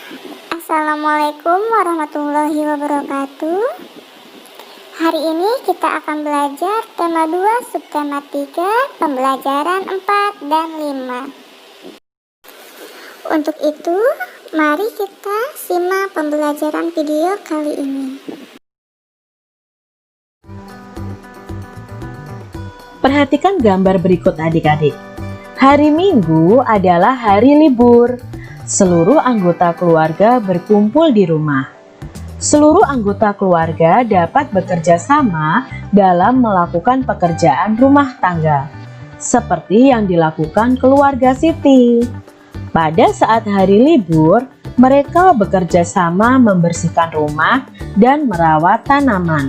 Assalamualaikum warahmatullahi wabarakatuh. Hari ini kita akan belajar tema 2 subtema 3 pembelajaran 4 dan 5. Untuk itu, mari kita simak pembelajaran video kali ini. Perhatikan gambar berikut adik-adik. Hari Minggu adalah hari libur. Seluruh anggota keluarga berkumpul di rumah. Seluruh anggota keluarga dapat bekerja sama dalam melakukan pekerjaan rumah tangga, seperti yang dilakukan keluarga Siti. Pada saat hari libur, mereka bekerja sama membersihkan rumah dan merawat tanaman.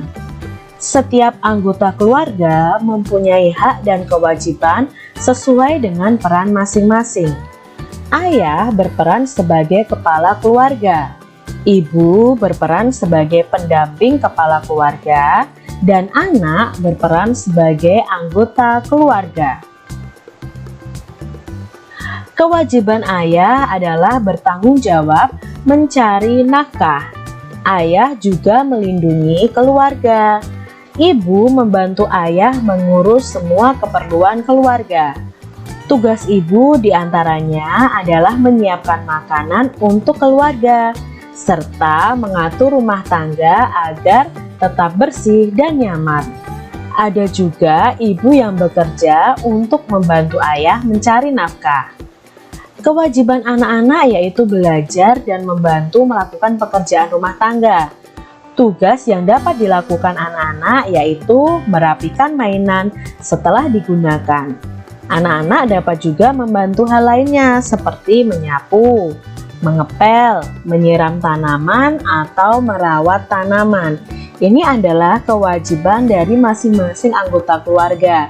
Setiap anggota keluarga mempunyai hak dan kewajiban sesuai dengan peran masing-masing. Ayah berperan sebagai kepala keluarga, ibu berperan sebagai pendamping kepala keluarga, dan anak berperan sebagai anggota keluarga. Kewajiban ayah adalah bertanggung jawab mencari nafkah. Ayah juga melindungi keluarga. Ibu membantu ayah mengurus semua keperluan keluarga. Tugas ibu diantaranya adalah menyiapkan makanan untuk keluarga, serta mengatur rumah tangga agar tetap bersih dan nyaman. Ada juga ibu yang bekerja untuk membantu ayah mencari nafkah. Kewajiban anak-anak yaitu belajar dan membantu melakukan pekerjaan rumah tangga. Tugas yang dapat dilakukan anak-anak yaitu merapikan mainan setelah digunakan. Anak-anak dapat juga membantu hal lainnya seperti menyapu, mengepel, menyiram tanaman, atau merawat tanaman. Ini adalah kewajiban dari masing-masing anggota keluarga.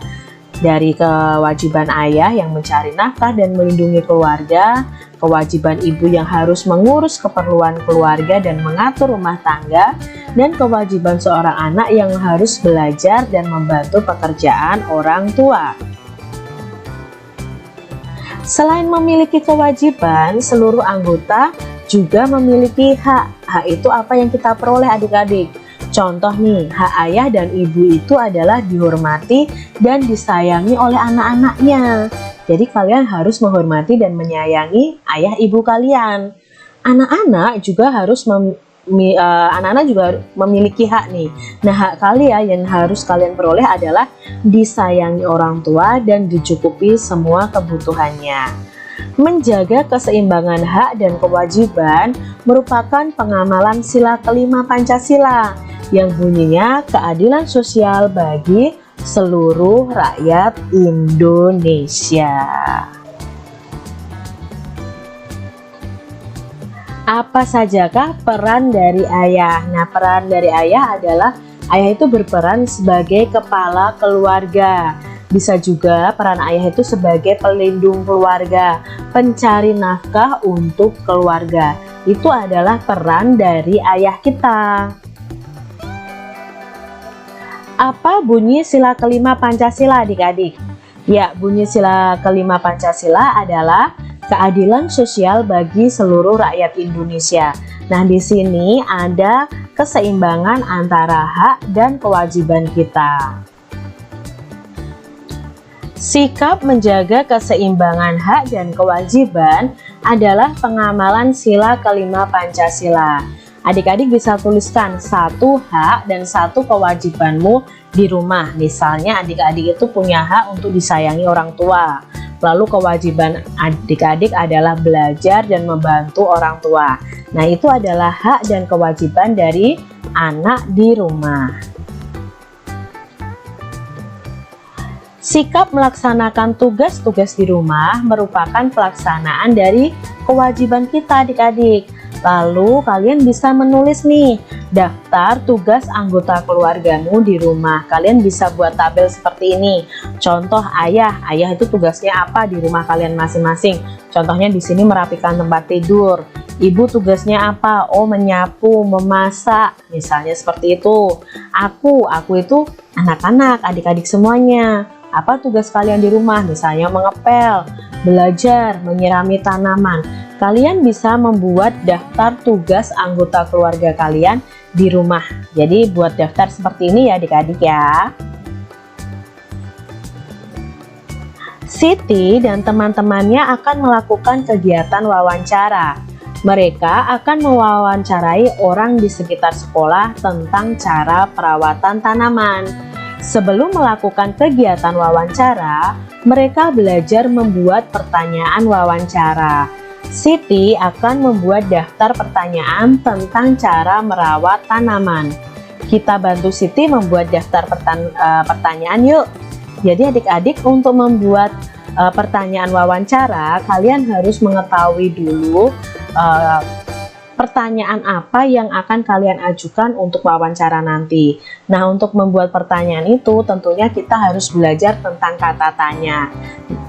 Dari kewajiban ayah yang mencari nafkah dan melindungi keluarga, kewajiban ibu yang harus mengurus keperluan keluarga dan mengatur rumah tangga, dan kewajiban seorang anak yang harus belajar dan membantu pekerjaan orang tua. Selain memiliki kewajiban, seluruh anggota juga memiliki hak. Hak itu apa yang kita peroleh adik-adik? Contoh nih, hak ayah dan ibu itu adalah dihormati dan disayangi oleh anak-anaknya. Jadi kalian harus menghormati dan menyayangi ayah ibu kalian. Anak-anak juga memiliki hak nih. Nah, hak kalian yang harus kalian peroleh adalah disayangi orang tua dan dicukupi semua kebutuhannya. Menjaga keseimbangan hak dan kewajiban merupakan pengamalan sila kelima Pancasila yang bunyinya keadilan sosial bagi seluruh rakyat Indonesia. Apa sajakah peran dari ayah? Nah, peran dari ayah adalah ayah itu berperan sebagai kepala keluarga. Bisa juga peran ayah itu sebagai pelindung keluarga, pencari nafkah untuk keluarga. Itu adalah peran dari ayah kita. Apa bunyi sila kelima Pancasila adik-adik? Ya, bunyi sila kelima Pancasila adalah keadilan sosial bagi seluruh rakyat Indonesia. Nah, di sini ada keseimbangan antara hak dan kewajiban kita. Sikap menjaga keseimbangan hak dan kewajiban adalah pengamalan sila kelima Pancasila. Adik-adik bisa tuliskan satu hak dan satu kewajibanmu di rumah. Misalnya adik-adik itu punya hak untuk disayangi orang tua. Lalu kewajiban adik-adik adalah belajar dan membantu orang tua. Nah, itu adalah hak dan kewajiban dari anak di rumah. Sikap melaksanakan tugas-tugas di rumah merupakan pelaksanaan dari kewajiban kita adik-adik. Lalu kalian bisa menulis nih daftar tugas anggota keluargamu di rumah. Kalian bisa buat tabel seperti ini. Contoh ayah itu tugasnya apa di rumah kalian masing-masing. Contohnya di sini merapikan tempat tidur. Ibu tugasnya apa? Oh, menyapu, memasak, misalnya seperti itu. Aku itu anak-anak, adik-adik semuanya. Apa tugas kalian di rumah? Misalnya mengepel, belajar, menyirami tanaman. Kalian bisa membuat daftar tugas anggota keluarga kalian di rumah. Jadi buat daftar seperti ini ya adik-adik ya. Siti dan teman-temannya akan melakukan kegiatan wawancara. Mereka akan mewawancarai orang di sekitar sekolah tentang cara perawatan tanaman. Sebelum melakukan kegiatan wawancara, mereka belajar membuat pertanyaan wawancara. Siti akan membuat daftar pertanyaan tentang cara merawat tanaman. Kita bantu Siti membuat daftar pertanyaan yuk. Jadi adik-adik, untuk membuat pertanyaan wawancara, kalian harus mengetahui dulu pertanyaan apa yang akan kalian ajukan untuk wawancara nanti. Nah, untuk membuat pertanyaan itu tentunya kita harus belajar tentang kata tanya.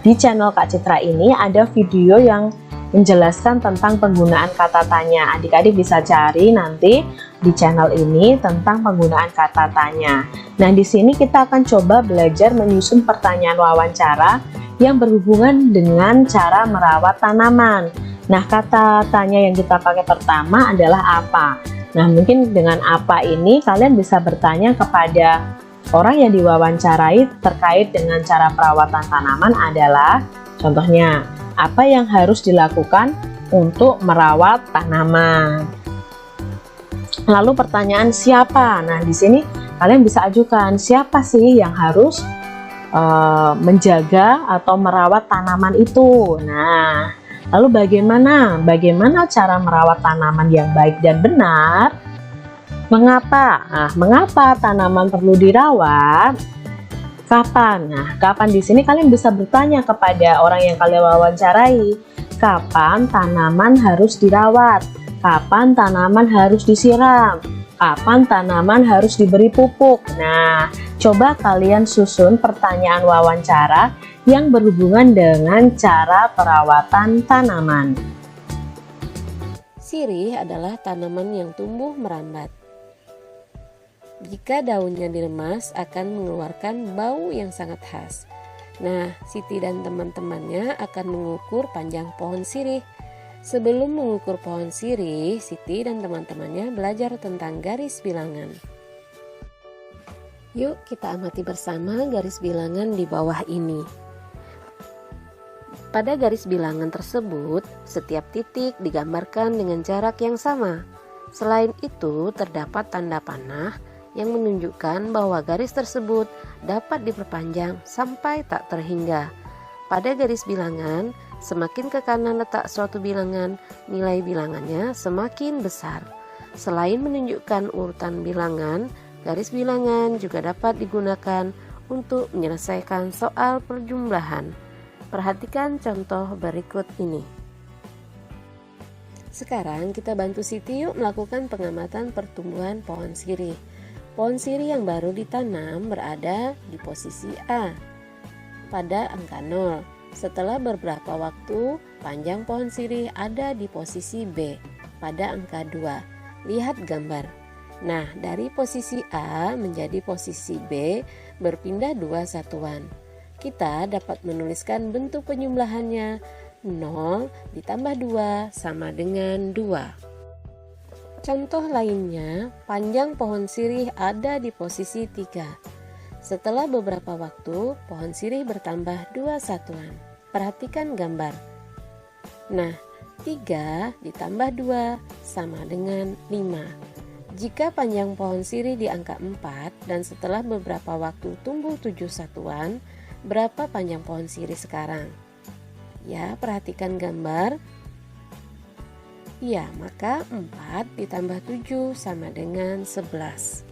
Di channel Kak Citra ini ada video yang menjelaskan tentang penggunaan kata tanya. Adik-adik bisa cari nanti di channel ini tentang penggunaan kata tanya. Nah, di sini kita akan coba belajar menyusun pertanyaan wawancara yang berhubungan dengan cara merawat tanaman. Nah, kata tanya yang kita pakai pertama adalah apa. Nah, mungkin dengan apa ini kalian bisa bertanya kepada orang yang diwawancarai terkait dengan cara perawatan tanaman adalah, contohnya, apa yang harus dilakukan untuk merawat tanaman. Lalu pertanyaan siapa? Nah, di sini kalian bisa ajukan siapa sih yang harus menjaga atau merawat tanaman itu. Nah, lalu bagaimana cara merawat tanaman yang baik dan benar? Mengapa? Nah, mengapa tanaman perlu dirawat? Kapan? Nah, kapan di sini kalian bisa bertanya kepada orang yang kalian wawancarai. Kapan tanaman harus dirawat? Kapan tanaman harus disiram? Kapan tanaman harus diberi pupuk? Nah, coba kalian susun pertanyaan wawancara yang berhubungan dengan cara perawatan tanaman. Sirih adalah tanaman yang tumbuh merambat. Jika daunnya diremas akan mengeluarkan bau yang sangat khas. Nah, Siti dan teman-temannya akan mengukur panjang pohon sirih. Sebelum mengukur pohon sirih, Siti dan teman-temannya belajar tentang garis bilangan. Yuk kita amati bersama garis bilangan di bawah ini. Pada garis bilangan tersebut, setiap titik digambarkan dengan jarak yang sama. Selain itu, terdapat tanda panah yang menunjukkan bahwa garis tersebut dapat diperpanjang sampai tak terhingga. Pada garis bilangan, semakin ke kanan letak suatu bilangan, nilai bilangannya semakin besar. Selain menunjukkan urutan bilangan, garis bilangan juga dapat digunakan untuk menyelesaikan soal perjumlahan. Perhatikan contoh berikut ini. Sekarang kita bantu Siti yuk melakukan pengamatan pertumbuhan pohon sirih. Pohon sirih yang baru ditanam berada di posisi A pada angka 0. Setelah beberapa waktu, panjang pohon sirih ada di posisi B pada angka 2. Lihat gambar. Nah, dari posisi A menjadi posisi B berpindah 2 satuan. Kita dapat menuliskan bentuk penjumlahannya. 0 ditambah 2 sama dengan 2. Contoh lainnya, panjang pohon sirih ada di posisi 3. Setelah beberapa waktu, pohon sirih bertambah 2 satuan. Perhatikan gambar. Nah, 3 ditambah 2 sama dengan 5. Jika panjang pohon sirih di angka 4 dan setelah beberapa waktu tumbuh 7 satuan, berapa panjang pohon sirih sekarang? Ya, perhatikan gambar. Ya, maka 4 ditambah 7 sama dengan 11.